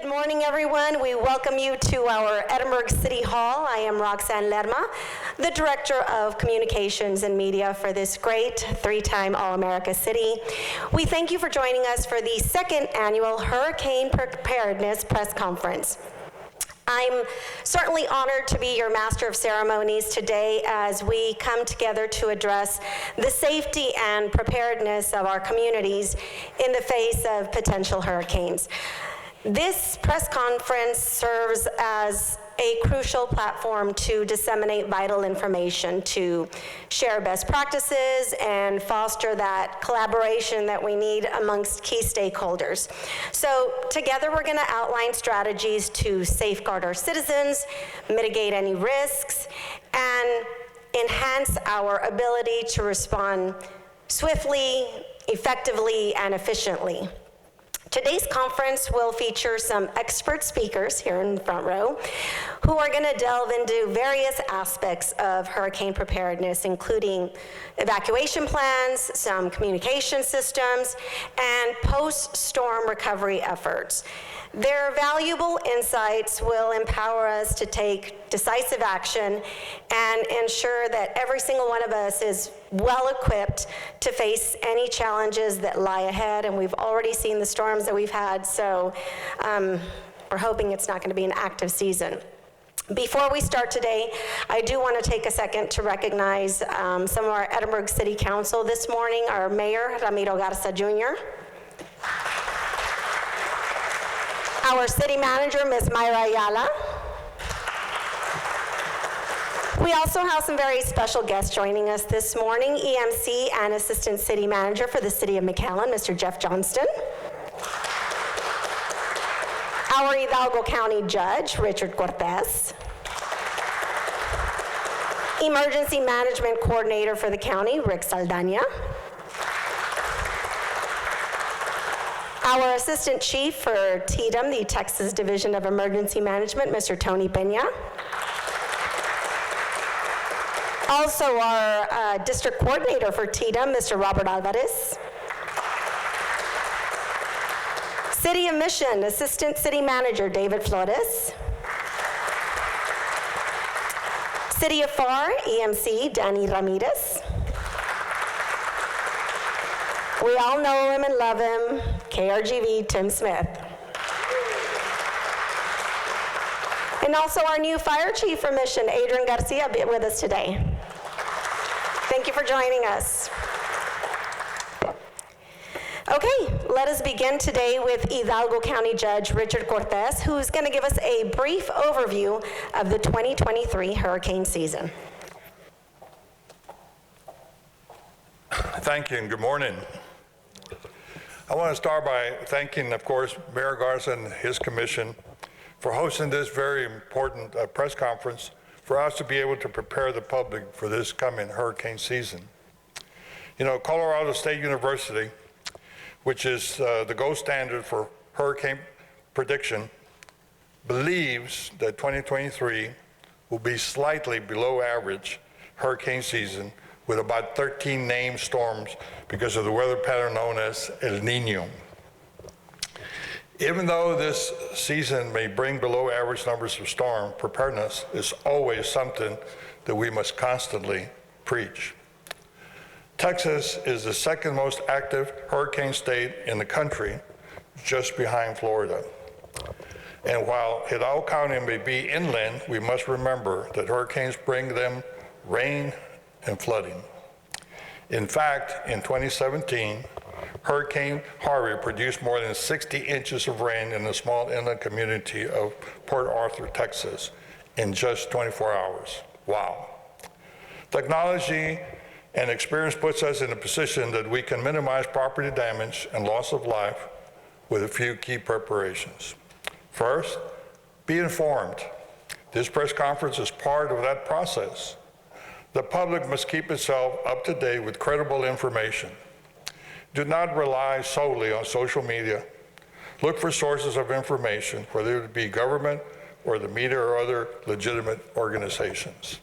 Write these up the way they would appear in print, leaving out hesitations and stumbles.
Good morning, everyone. We welcome you to our Edinburg City Hall. I am Roxanne Lerma, the Director of Communications and Media for this great three-time All-America city. We thank you for joining us for the second annual Hurricane Preparedness Press Conference. I'm certainly honored to be your Master of Ceremonies today as we come together to address the safety and preparedness of our communities in the face of potential hurricanes. This press conference serves as a crucial platform to disseminate vital information, to share best practices and foster that collaboration that we need amongst key stakeholders. So together we're going to outline strategies to safeguard our citizens, mitigate any risks, and enhance our ability to respond swiftly, effectively, and efficiently. Today's conference will feature some expert speakers here in the front row who are going to delve into various aspects of hurricane preparedness, including evacuation plans, some communication systems, and post-storm recovery efforts. Their valuable insights will empower us to take decisive action and ensure that every single one of us is well equipped to face any challenges that lie ahead. And we've already seen the storms that we've had, so we're hoping it's not going to be an active season. Before we start today, I do want to take a second to recognize some of our Edinburg City Council this morning, our Mayor, Ramiro Garza Jr., our City Manager, Ms. Mayra Ayala. We also have some very special guests joining us this morning, EMC and Assistant City Manager for the City of McAllen, Mr. Jeff Johnston. Our Hidalgo County Judge, Richard Cortez. Emergency Management Coordinator for the county, Rick Saldana. Our Assistant Chief for TDEM, the Texas Division of Emergency Management, Mr. Tony Peña. Also our District Coordinator for TDEM, Mr. Robert Alvarez. City of Mission, Assistant City Manager, David Flores. City of Pharr, EMC, Danny Ramirez. We all know him and love him, KRGV, Tim Smith. And also our new Fire Chief for Mission, Adrian Garcia, be with us today. Thank you for joining us. Okay, let us begin today with Hidalgo County Judge Richard Cortez, who's going to give us a brief overview of the 2023 hurricane season. Thank you and good morning. I want to start by thanking, of course, Mayor Garza and his commission for hosting this very important press conference for us to be able to prepare the public for this coming hurricane season. You know, Colorado State University, which is the gold standard for hurricane prediction, believes that 2023 will be slightly below average hurricane season with about 13 named storms because of the weather pattern known as El Nino. Even though this season may bring below average numbers of storm, preparedness is always something that we must constantly preach. Texas is the second most active hurricane state in the country, just behind Florida. And while Hidalgo County may be inland, we must remember that hurricanes bring them rain and flooding. In fact, in 2017, Hurricane Harvey produced more than 60 inches of rain in the small inland community of Port Arthur, Texas, in just 24 hours. Wow. Technology and experience puts us in a position that we can minimize property damage and loss of life with a few key preparations. First, be informed. This press conference is part of that process. The public must keep itself up to date with credible information. Do not rely solely on social media. Look for sources of information, whether it be government or the media or other legitimate organizations.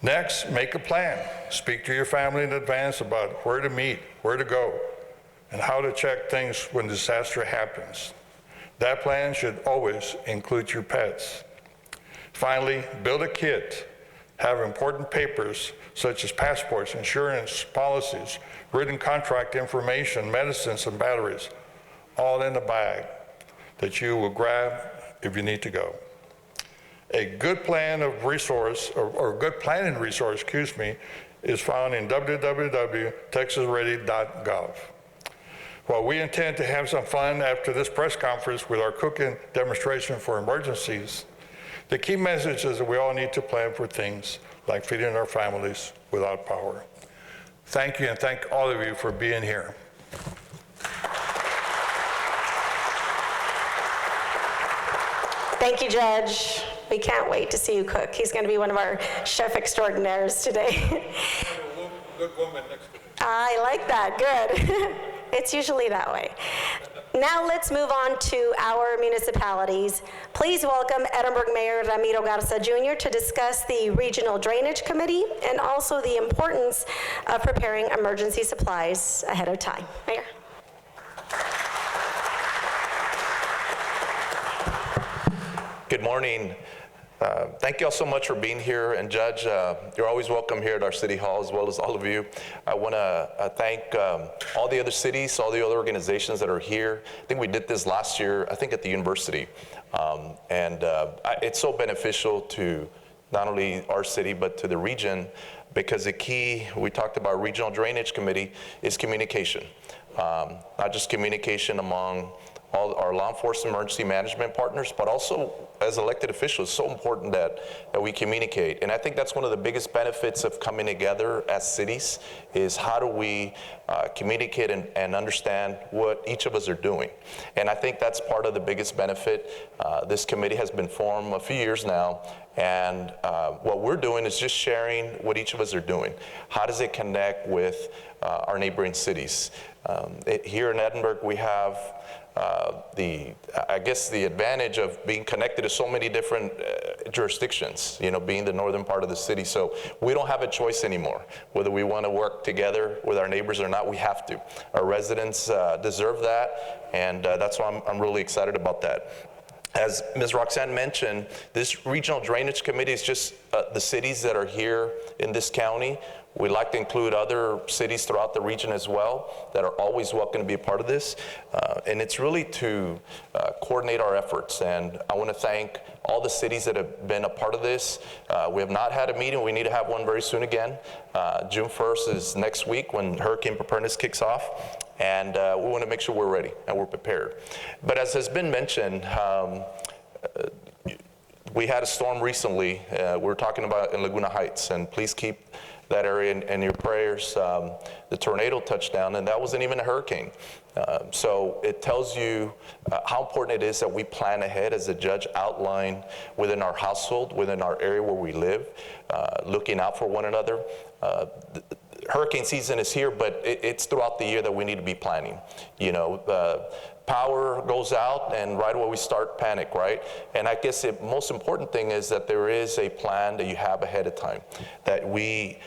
Next, make a plan. Speak to your family in advance about where to meet, where to go, and how to check things when disaster happens. That plan should always include your pets. Finally, build a kit. Have important papers such as passports, insurance policies, written contract information, medicines, and batteries, all in a bag that you will grab if you need to go. A good plan of resource, or good planning resource, is found in www.texasready.gov. While we intend to have some fun after this press conference with our cooking demonstration for emergencies, the key message is that we all need to plan for things like feeding our families without power. Thank you, and thank all of you for being here. Thank you, Judge. We can't wait to see you cook. He's going to be one of our chef extraordinaires today. Good woman next to me. I like that. Good. It's usually that way. Now let's move on to our municipalities. Please welcome Edinburg Mayor Ramiro Garza Jr. to discuss the Regional Drainage Committee and also the importance of preparing emergency supplies ahead of time. Mayor. Good morning. Thank you all so much for being here. And Judge, you're always welcome here at our City Hall, as well as all of you. I want to thank all the other cities, all the other organizations that are here. I think we did this last year, I think at the university. It's so beneficial to not only our city, but to the region, because the key, we talked about Regional Drainage Committee, is communication. Not just communication among all our law enforcement emergency management partners, but also as elected officials. It's so important that we communicate. And I think that's one of the biggest benefits of coming together as cities, is how do we communicate and understand what each of us are doing. And I think that's part of the biggest benefit. This committee has been formed a few years now, and what we're doing is just sharing what each of us are doing. How does it connect with our neighboring cities? Here in Edinburg, we have the advantage of being connected to so many different jurisdictions, being the northern part of the city. So we don't have a choice anymore. Whether we want to work together with our neighbors or not, we have to. Our residents deserve that, and that's why I'm really excited about that. As Ms. Roxanne mentioned, this Regional Drainage Committee is just the cities that are here in this county. We'd like to include other cities throughout the region as well that are always welcome to be a part of this. And it's really to coordinate our efforts. And I want to thank all the cities that have been a part of this. We have not had a meeting. We need to have one very soon again. June 1st is next week when Hurricane Preparedness kicks off. And we want to make sure we're ready and we're prepared. But as has been mentioned, we had a storm recently. We were talking about in Laguna Heights, and please keep that area in your prayers. The tornado touched down, and that wasn't even a hurricane. So it tells you how important it is that we plan ahead, as the judge outlined, within our household, within our area where we live, looking out for one another. Hurricane season is here, but it's throughout the year that we need to be planning. Power goes out, and right away we start panic, right? And I guess the most important thing is that there is a plan that you have ahead of time, that we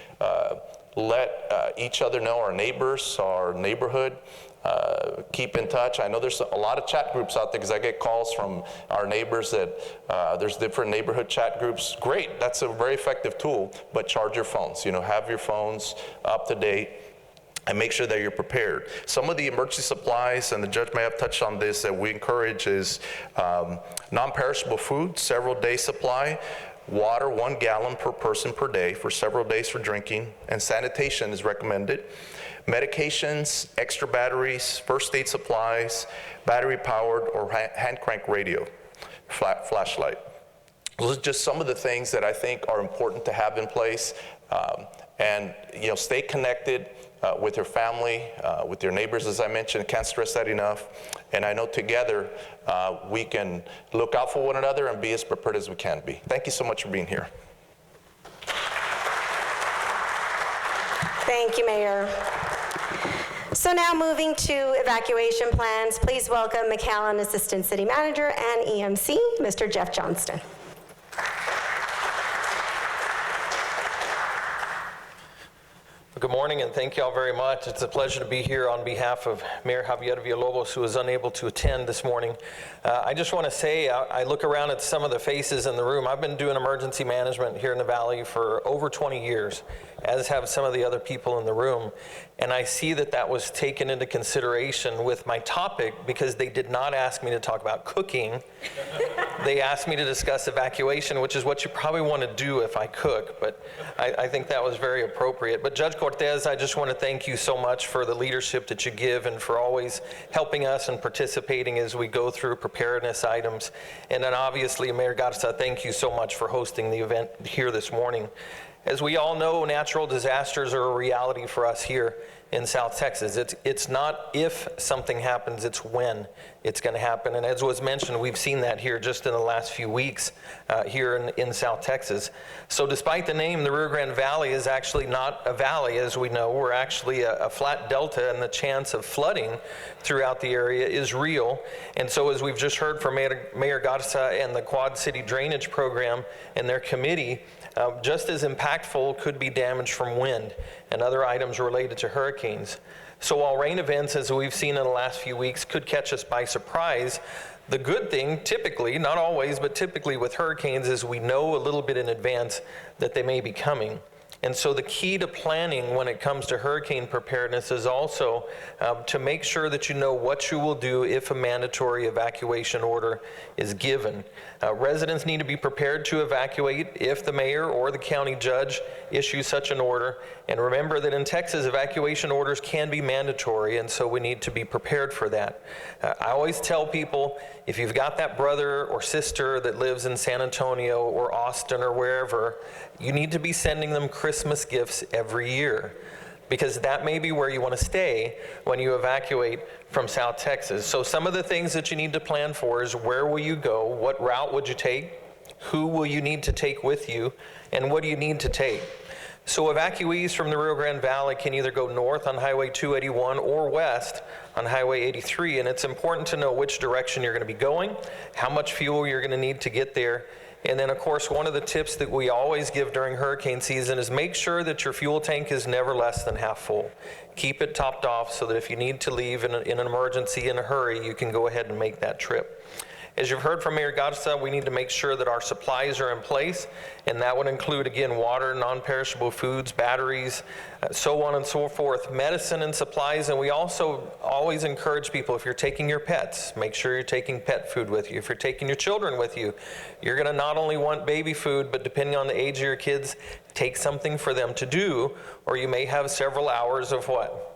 let each other know, our neighbors, our neighborhood, keep in touch. I know there's a lot of chat groups out there, because I get calls from our neighbors that there's different neighborhood chat groups. Great, that's a very effective tool, but charge your phones. Have your phones up to date, and make sure that you're prepared. Some of the emergency supplies, and the judge may have touched on this, that we encourage is non-perishable food, several days supply, water 1 gallon per person per day for several days for drinking, and sanitation is recommended. Medications, extra batteries, first aid supplies, battery powered or hand crank radio, flashlight. Those are just some of the things that I think are important to have in place. And stay connected with your family, with your neighbors, as I mentioned. Can't stress that enough. And I know together we can look out for one another and be as prepared as we can be. Thank you so much for being here. Thank you, Mayor. So now moving to evacuation plans, please welcome McAllen Assistant City Manager and EMC, Mr. Jeff Johnston. Good morning, and thank you all very much. It's a pleasure to be here on behalf of Mayor Javier Villalobos, who is unable to attend this morning. I just want to say, I look around at some of the faces in the room. I've been doing emergency management here in the Valley for over 20 years, as have some of the other people in the room. And I see that that was taken into consideration with my topic, because they did not ask me to talk about cooking. They asked me to discuss evacuation, which is what you probably want to do if I cook, but I think that was very appropriate. But Judge Cortez, I just want to thank you so much for the leadership that you give and for always helping us and participating as we go through preparedness items. And then obviously, Mayor Garza, thank you so much for hosting the event here this morning. As we all know, natural disasters are a reality for us here in South Texas. It's not if something happens, it's when it's going to happen. And as was mentioned, we've seen that here just in the last few weeks here in South Texas. So despite the name, the Rio Grande Valley is actually not a valley, as we know. We're actually a flat delta, and the chance of flooding throughout the area is real. And so as we've just heard from Mayor Garza and the Quad City Drainage Program and their committee, just as impactful could be damage from wind and other items related to hurricanes. So while rain events, as we've seen in the last few weeks, could catch us by surprise, the good thing typically, not always, but typically with hurricanes, is we know a little bit in advance that they may be coming. And so the key to planning when it comes to hurricane preparedness is also to make sure that you know what you will do if a mandatory evacuation order is given. Residents need to be prepared to evacuate if the mayor or the county judge issues such an order. And remember that in Texas, evacuation orders can be mandatory, and so we need to be prepared for that. I always tell people, if you've got that brother or sister that lives in San Antonio or Austin or wherever, you need to be sending them Christmas gifts every year, because that may be where you want to stay when you evacuate from South Texas. So some of the things that you need to plan for is, where will you go? What route would you take? Who will you need to take with you? And what do you need to take? So evacuees from the Rio Grande Valley can either go north on Highway 281 or west on Highway 83. And it's important to know which direction you're going to be going, how much fuel you're going to need to get there. And then, of course, one of the tips that we always give during hurricane season is make sure that your fuel tank is never less than half full. Keep it topped off so that if you need to leave in an emergency in a hurry, you can go ahead and make that trip. As you've heard from Mayor Garza, we need to make sure that our supplies are in place, and that would include, again, water, non-perishable foods, batteries, so on and so forth, medicine and supplies. And we also always encourage people, if you're taking your pets, make sure you're taking pet food with you. If you're taking your children with you, you're going to not only want baby food, but depending on the age of your kids, take something for them to do, or you may have several hours of what?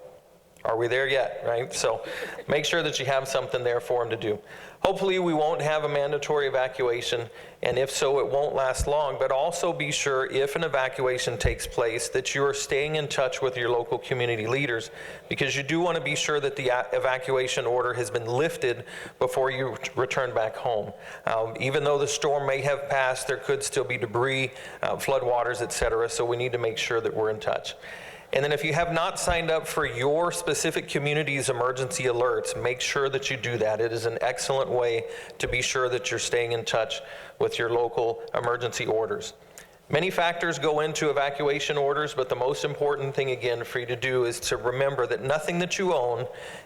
Are we there yet, right? So make sure that you have something there for them to do. Hopefully we won't have a mandatory evacuation, and if so, it won't last long, but also be sure, if an evacuation takes place, that you are staying in touch with your local community leaders, because you do want to be sure that the evacuation order has been lifted before you return back home. Even though the storm may have passed, there could still be debris, floodwaters, etc., so we need to make sure that we're in touch. And then if you have not signed up for your specific community's emergency alerts, make sure that you do that. It is an excellent way to be sure that you're staying in touch with your local emergency orders. Many factors go into evacuation orders, but the most important thing, again, for you to do is to remember that nothing that you own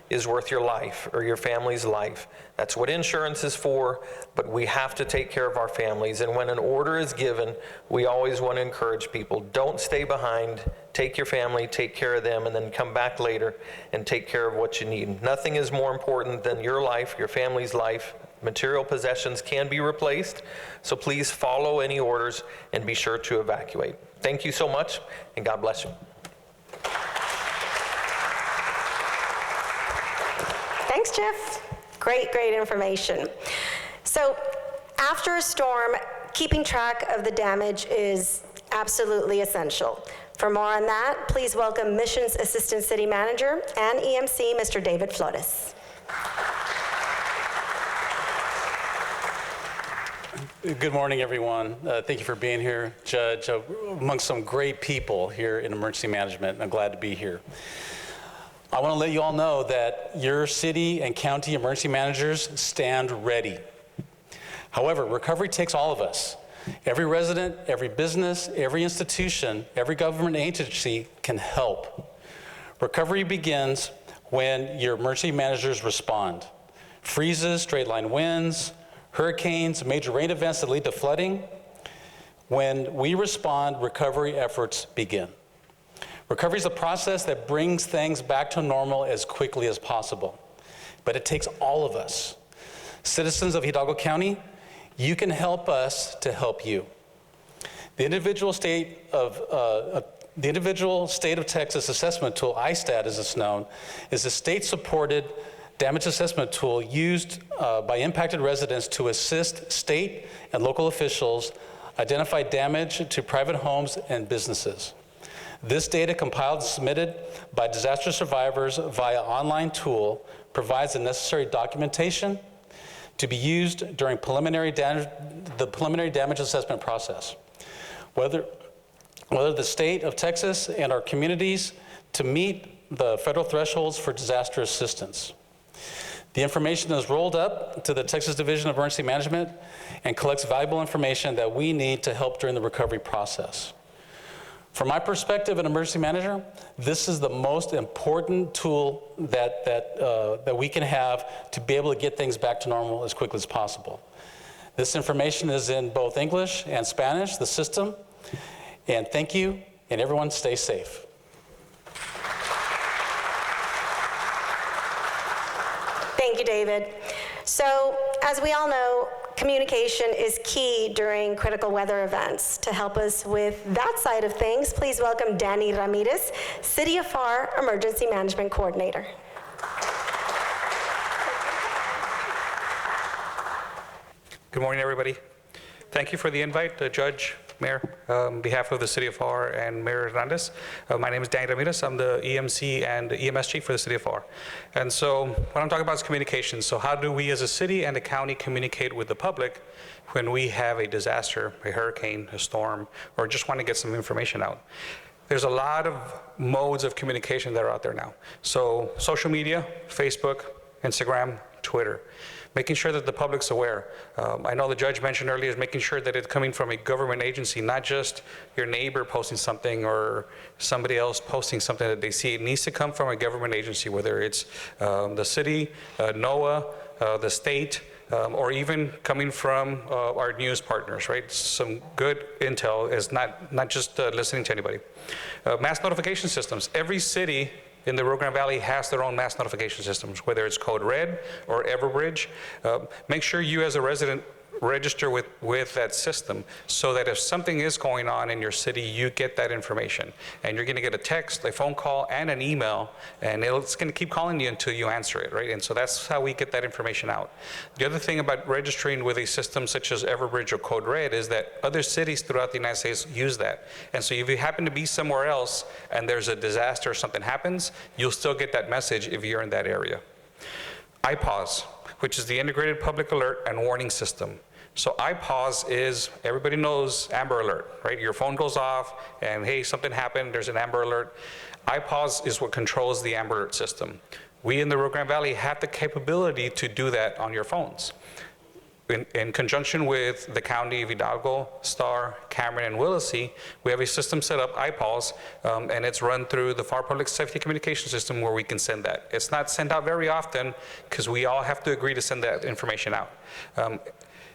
is worth your life or your family's life. That's what insurance is for, but we have to take care of our families. And when an order is given, we always want to encourage people, don't stay behind, take your family, take care of them, and then come back later and take care of what you need. Nothing is more important than your life, your family's life. Material possessions can be replaced, so please follow any orders and be sure to evacuate. Thank you so much, and God bless you. Thanks, Jeff. Great information. So after a storm, keeping track of the damage is absolutely essential. For more on that, please welcome Missions Assistant City Manager and EMC, Mr. David Flores. Good morning, everyone. Thank you for being here, Judge, amongst some great people here in emergency management. I'm glad to be here. I want to let you all know that your city and county emergency managers stand ready. However, recovery takes all of us. Every resident, every business, every institution, every government agency can help. Recovery begins when your emergency managers respond. Freezes, straight line winds, hurricanes, major rain events that lead to flooding. When we respond, recovery efforts begin. Recovery is a process that brings things back to normal as quickly as possible. But it takes all of us. Citizens of Hidalgo County, you can help us to help you. The individual state of Texas assessment tool, ISTAT as it's known, is a state-supported damage assessment tool used by impacted residents to assist state and local officials identify damage to private homes and businesses. This data, compiled and submitted by disaster survivors via online tool, provides the necessary documentation to be used during the preliminary damage assessment process. Whether the state of Texas and our communities to meet the federal thresholds for disaster assistance. The information is rolled up to the Texas Division of Emergency Management and collects valuable information that we need to help during the recovery process. From my perspective, an emergency manager, this is the most important tool that we can have to be able to get things back to normal as quickly as possible. This information is in both English and Spanish, the system, and thank you, and everyone stay safe. Thank you, David. So, as we all know, communication is key during critical weather events. To help us with that side of things, please welcome Danny Ramirez, City of Pharr Emergency Management Coordinator. Good morning, everybody. Thank you for the invite, Judge, Mayor. On behalf of the City of Pharr and Mayor Hernandez, my name is Danny Ramirez. I'm the EMC and EMS Chief for the City of Pharr. And so what I'm talking about is communication. So how do we as a city and a county communicate with the public when we have a disaster, a hurricane, a storm, or just want to get some information out? There's a lot of modes of communication that are out there now. So social media, Facebook, Instagram, Twitter. Making sure that the public's aware. I know the judge mentioned earlier is making sure that it's coming from a government agency, not just your neighbor posting something or somebody else posting something that they see. It needs to come from a government agency, whether it's the city, NOAA, the state, or even coming from our news partners, right? Some good intel is not just listening to anybody. Mass notification systems. Every city in the Rio Grande Valley has their own mass notification systems, whether it's Code Red or Everbridge. Make sure you as a resident register with that system so that if something is going on in your city, you get that information. And you're gonna get a text, a phone call, and an email, and it's gonna keep calling you until you answer it, right? And so that's how we get that information out. The other thing about registering with a system such as Everbridge or Code Red is that other cities throughout the United States use that. And so if you happen to be somewhere else and there's a disaster or something happens, you'll still get that message if you're in that area. IPAWS, which is the Integrated Public Alert and Warning System. So IPAWS is, everybody knows Amber Alert, right? Your phone goes off and hey, something happened, there's an Amber Alert. IPAWS is what controls the Amber Alert system. We in the Rio Grande Valley have the capability to do that on your phones. In conjunction with the county of Hidalgo, Starr, Cameron, and Willacy, we have a system set up, IPAWS, and it's run through the Pharr Public Safety Communication System where we can send that. It's not sent out very often because we all have to agree to send that information out.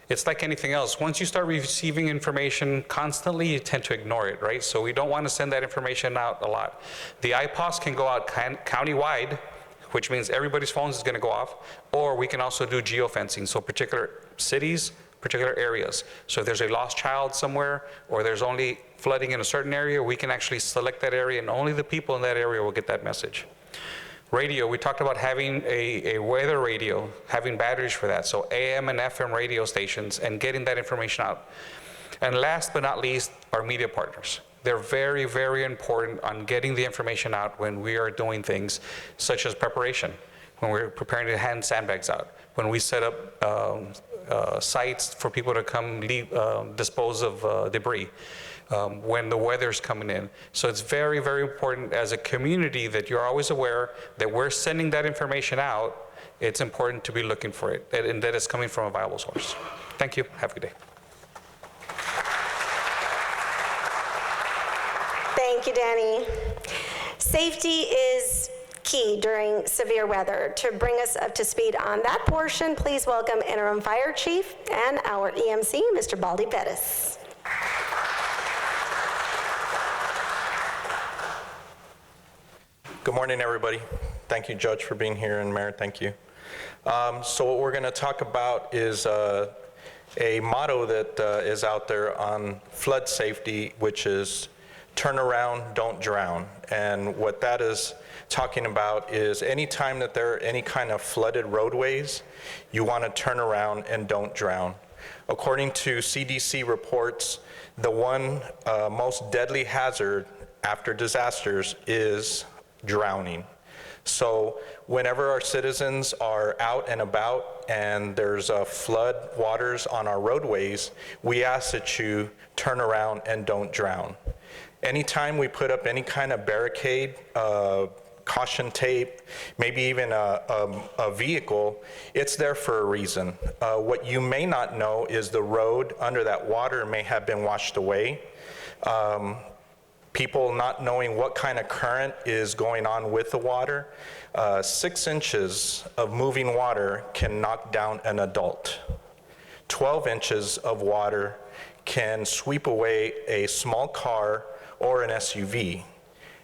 It's like anything else. Once you start receiving information constantly, you tend to ignore it, right? So we don't want to send that information out a lot. The IPAWS can go out county-wide, which means everybody's phones is going to go off, or we can also do geofencing, so particular cities, particular areas. So if there's a lost child somewhere, or there's only flooding in a certain area, we can actually select that area, and only the people in that area will get that message. Radio, we talked about having a weather radio, having batteries for that, so AM and FM radio stations, and getting that information out. And last but not least, our media partners. They're very, very important on getting the information out when we are doing things such as preparation, when we're preparing to hand sandbags out, when we set up sites for people to come dispose of debris, when the weather's coming in. So it's very, very important as a community that you're always aware that we're sending that information out. It's important to be looking for it and that it's coming from a viable source. Thank you. Have a good day. Thank you, Danny. Safety is key during severe weather. To bring us up to speed on that portion, please welcome Interim Fire Chief and our EMC, Mr. Baldy Pettis. Good morning, everybody. Thank you, Judge, for being here, and Mayor, thank you. So what we're going to talk about is a motto that is out there on flood safety, which is turn around, don't drown. And what that is talking about is anytime that there are any kind of flooded roadways, you want to turn around and don't drown. According to CDC reports, the one most deadly hazard after disasters is drowning. So whenever our citizens are out and about and there's flood waters on our roadways, we ask that you turn around and don't drown. Anytime we put up any kind of barricade, caution tape, maybe even a vehicle, it's there for a reason. What you may not know is the road under that water may have been washed away. People not knowing what kind of current is going on with the water. 6 inches of moving water can knock down an adult. 12 inches of water can sweep away a small car or an SUV.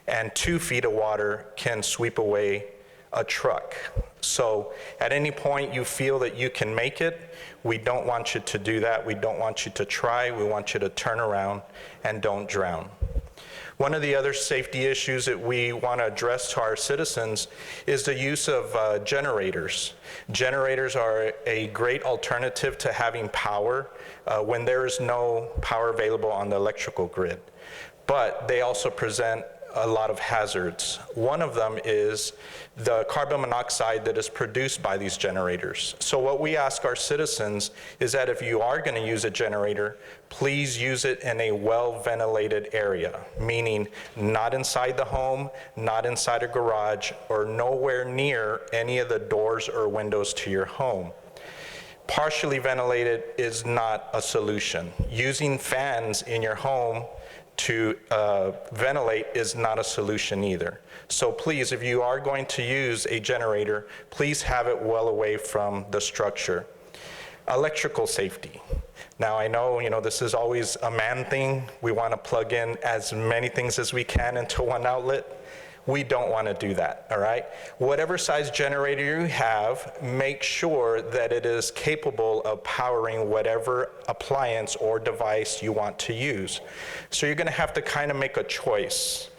And 2 feet of water can sweep away a truck. So at any point you feel that you can make it, we don't want you to do that. We don't want you to try. We want you to turn around and don't drown. One of the other safety issues that we want to address to our citizens is the use of generators. Generators are a great alternative to having power when there is no power available on the electrical grid. But they also present a lot of hazards. One of them is the carbon monoxide that is produced by these generators. So what we ask our citizens is that if you are going to use a generator, please use it in a well-ventilated area, meaning not inside the home, not inside a garage, or nowhere near any of the doors or windows to your home. Partially ventilated is not a solution. Using fans in your home to ventilate is not a solution either. So please, if you are going to use a generator, please have it well away from the structure. Electrical safety. Now I know, this is always a man thing. We want to plug in as many things as we can into one outlet. We don't want to do that, all right? Whatever size generator you have, make sure that it is capable of powering whatever appliance or device you want to use. So you're going to have to kind of make a choice.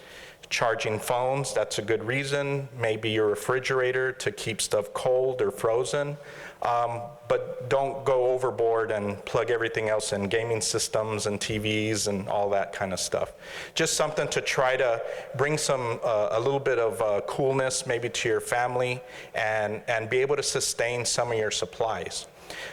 Charging phones, that's a good reason. Maybe your refrigerator to keep stuff cold or frozen. But don't go overboard and plug everything else in, gaming systems and TVs and all that kind of stuff. Just something to try to bring a little bit of coolness maybe to your family and be able to sustain some of your supplies.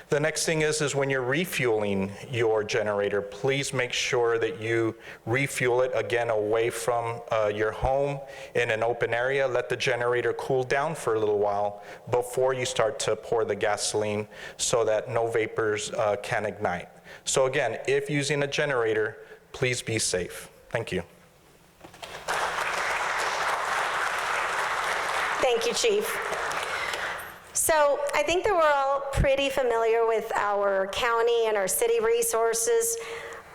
The next thing is when you're refueling your generator, please make sure that you refuel it again away from your home in an open area. Let the generator cool down for a little while before you start to pour the gasoline so that no vapors can ignite. So again, if using a generator, please be safe. Thank you. Thank you, Chief. So I think that we're all pretty familiar with our county and our city resources,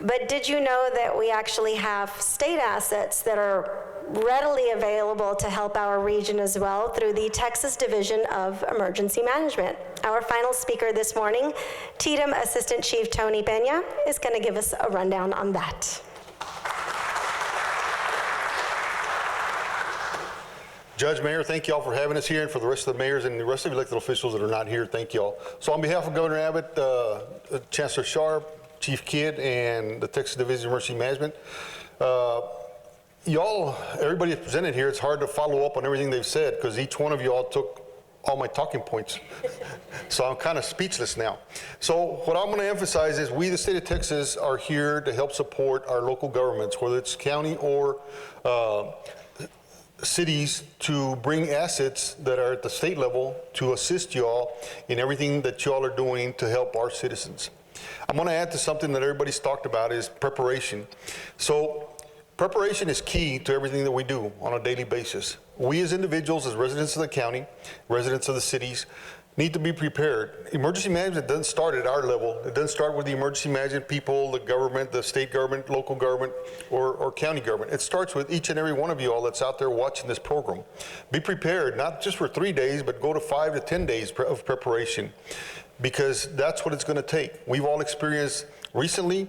but did you know that we actually have state assets that are readily available to help our region as well through the Texas Division of Emergency Management? Our final speaker this morning, TDEM Assistant Chief Tony Peña, is going to give us a rundown on that. Judge, Mayor, thank you all for having us here, and for the rest of the mayors and the rest of the elected officials that are not here, thank you all. So on behalf of Governor Abbott, Chancellor Sharp, Chief Kidd, and the Texas Division of Emergency Management, everybody that's presented here, it's hard to follow up on everything they've said because each one of you all took all my talking points. So I'm kind of speechless now. So what I'm going to emphasize is we, the state of Texas, are here to help support our local governments, whether it's county or cities, to bring assets that are at the state level to assist y'all in everything that y'all are doing to help our citizens. I'm going to add to something that everybody's talked about is preparation. So Preparation is key to everything that we do on a daily basis. We as individuals, as residents of the county, residents of the cities, need to be prepared. Emergency management doesn't start at our level. It doesn't start with the emergency management people, the government, the state government, local government, or county government. It starts with each and every one of you all that's out there watching this program. Be prepared, not just for 3 days, but go to 5 to 10 days of preparation, because that's what it's going to take. We've all experienced recently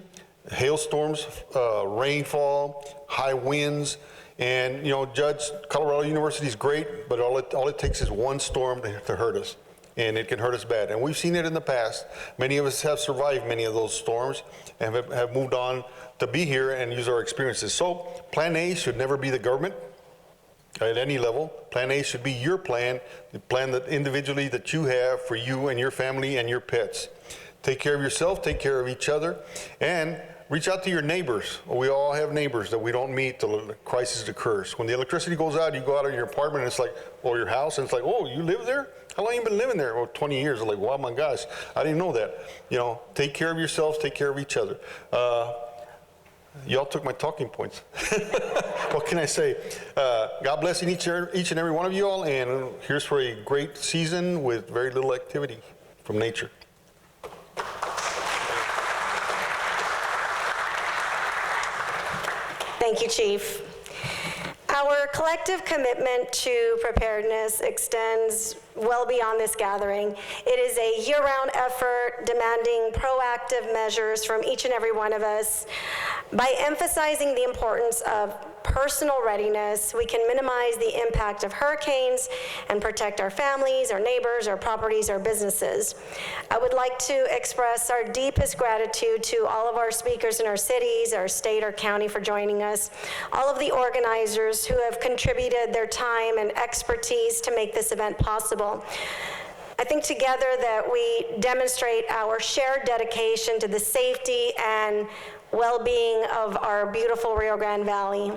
hailstorms, rainfall, high winds, and Judge, Colorado University is great, but all it takes is one storm to hurt us. And it can hurt us bad. And we've seen it in the past. Many of us have survived many of those storms and have moved on to be here and use our experiences. So Plan A should never be the government at any level. Plan A should be your plan, the plan that individually that you have for you and your family and your pets. Take care of yourself, take care of each other, and reach out to your neighbors. We all have neighbors that we don't meet till the crisis occurs. When the electricity goes out, you go out of your apartment and it's like, or your house, and it's like, oh, you live there? How long have you been living there? Well, 20 years. I'm like, wow, my gosh, I didn't know that. Take care of yourselves, take care of each other. Y'all took my talking points. What can I say? God bless each and every one of you all, and here's for a great season with very little activity from nature. Thank you, Chief. Our collective commitment to preparedness extends well beyond this gathering. It is a year-round effort demanding proactive measures from each and every one of us. By emphasizing the importance of personal readiness, we can minimize the impact of hurricanes and protect our families, our neighbors, our properties, our businesses. I would like to express our deepest gratitude to all of our speakers in our cities, our state, our county for joining us, all of the organizers who have contributed their time and expertise to make this event possible. I think together that we demonstrate our shared dedication to the safety and well-being of our beautiful Rio Grande Valley.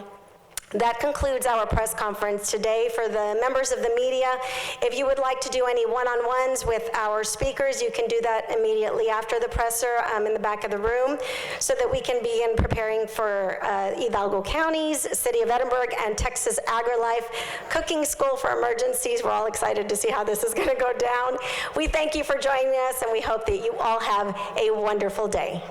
That concludes our press conference today. For the members of the media, if you would like to do any one-on-ones with our speakers, you can do that immediately after the presser in the back of the room so that we can begin preparing for Hidalgo County's, City of Edinburg, and Texas AgriLife Cooking School for Emergencies. We're all excited to see how this is going to go down. We thank you for joining us, and we hope that you all have a wonderful day.